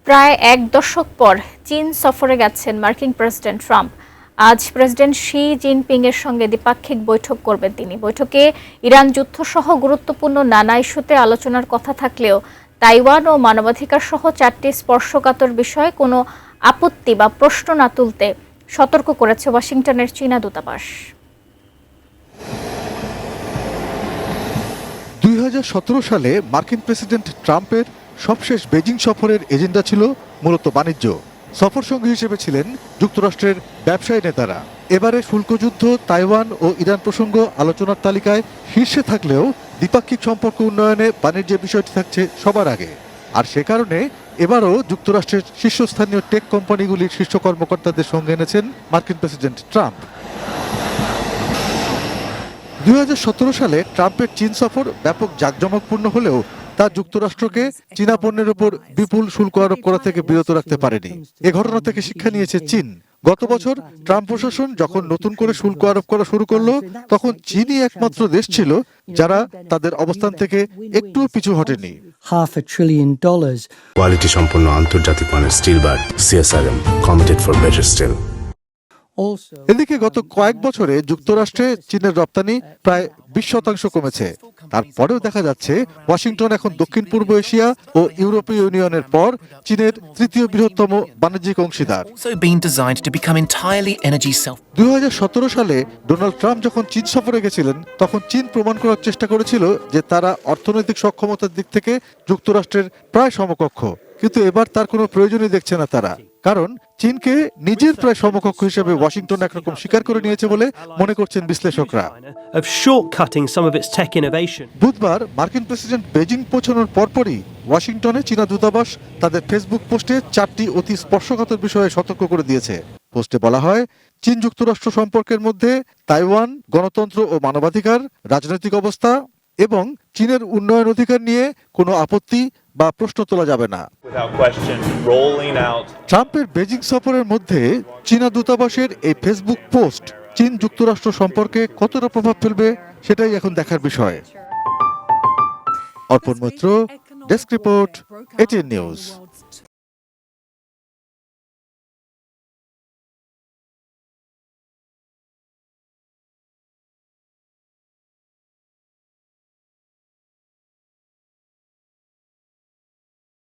প্রায় এক দশক পর চীন সফরে গেছেন মার্কিন প্রেসিডেন্ট ট্রাম্প। আজ প্রেসিডেন্ট শি জিনপিং এর সঙ্গে দ্বিপাক্ষিক বৈঠক করবেন তিনি। বৈঠকে ইরান যুদ্ধ সহ গুরুত্বপূর্ণ নানা ইস্যুতে আলোচনার কথা থাকলেও তাইওয়ান ও মানবাধিকার সহ 4টি স্পর্শকাতর বিষয়ে কোনো আপত্তি বা প্রশ্ন না তুলতে সতর্ক করেছে ওয়াশিংটনের চীনা দূতাবাস। 2017 সালে মার্কিন প্রেসিডেন্ট ট্রাম্পের সবশেষ বেজিং সফরের এজেন্ডা ছিল মূলত বাণিজ্য। সফর সঙ্গী হিসেবে ছিলেন যুক্তরাষ্ট্রের ব্যবসায়ী নেতারা। এবারে শুল্কযুদ্ধ, তাইওয়ান ও ইরান প্রসঙ্গ আলোচনার তালিকায় শীর্ষে থাকলেও দ্বিপাক্ষিক সম্পর্ক উন্নয়নে বাণিজ্যের বিষয়টি থাকছে সবার আগে। আর সে কারণে এবারও যুক্তরাষ্ট্রের শীর্ষস্থানীয় টেক কোম্পানিগুলির শীর্ষ কর্মকর্তাদের সঙ্গে এনেছেন মার্কিন প্রেসিডেন্ট ট্রাম্প। 2017 সালে ট্রাম্পের চীন সফর ব্যাপক জাঁকজমকপূর্ণ হলেও তা যুক্তরাষ্ট্রকে চীনা পণ্যের উপর বিপুল শুল্ক আরোপ করা থেকে বিরত রাখতে পারেনি। এ ঘটনা থেকে শিক্ষা নিয়েছে চীন। গত বছর ট্রাম্প প্রশাসন যখন নতুন করে শুল্ক আরোপ করা শুরু করলো, তখন চীনই একমাত্র দেশ ছিল যারা তাদের অবস্থান থেকে একটু পিছু হটেনি। $500 billion কোয়ালিটি সম্পন্ন আন্তর্জাতিক মানের still bar CSRM, committed for better still. এদিকে গত কয়েক বছরে যুক্তরাষ্ট্রে চীনের রপ্তানি প্রায় 20% কমেছে। তারপরেও দেখা যাচ্ছে ওয়াশিংটন এখন দক্ষিণ পূর্ব এশিয়া ও ইউরোপীয় ইউনিয়নের পর চীনের তৃতীয় বৃহত্তম বাণিজ্যিক অংশীদার। 2017 সালে ডোনাল্ড ট্রাম্প যখন চীন সফরে গেছিলেন, তখন চীন প্রমাণ করার চেষ্টা করেছিল যে তারা অর্থনৈতিক সক্ষমতার দিক থেকে যুক্তরাষ্ট্রের প্রায় সমকক্ষ। কিন্তু এবার তার কোনো প্রয়োজনই দেখছে না তারা, কারণ চীনকে নিজের প্রায় সমকক্ষ হিসেবে ওয়াশিংটন একরকম স্বীকার করে নিয়েছে বলে মনে করছেন বিশ্লেষকরা। বুধবার মার্কিন প্রেসিডেন্ট বেজিং পৌঁছানোর পরপরই ওয়াশিংটনে চীনা দূতাবাস তাদের ফেসবুক পোস্টে 4টি অতি স্পর্শকাতর বিষয়ে সতর্ক করে দিয়েছে। পোস্টে বলা হয়, চীন যুক্তরাষ্ট্র সম্পর্কের মধ্যে তাইওয়ান, গণতন্ত্র ও মানবাধিকার, রাজনৈতিক অবস্থা এবং চীনের উন্নয়ন অধিকার নিয়ে কোনো আপত্তি বা প্রশ্ন তোলা যাবে না। ট্রাম্পের বেজিং সফরের মধ্যে চীনা দূতাবাসের এই ফেসবুক পোস্ট চীন যুক্তরাষ্ট্র সম্পর্কে কতটা প্রভাব ফেলবে সেটাই এখন দেখার বিষয়। Arpan Maitra, desk report, ATN news.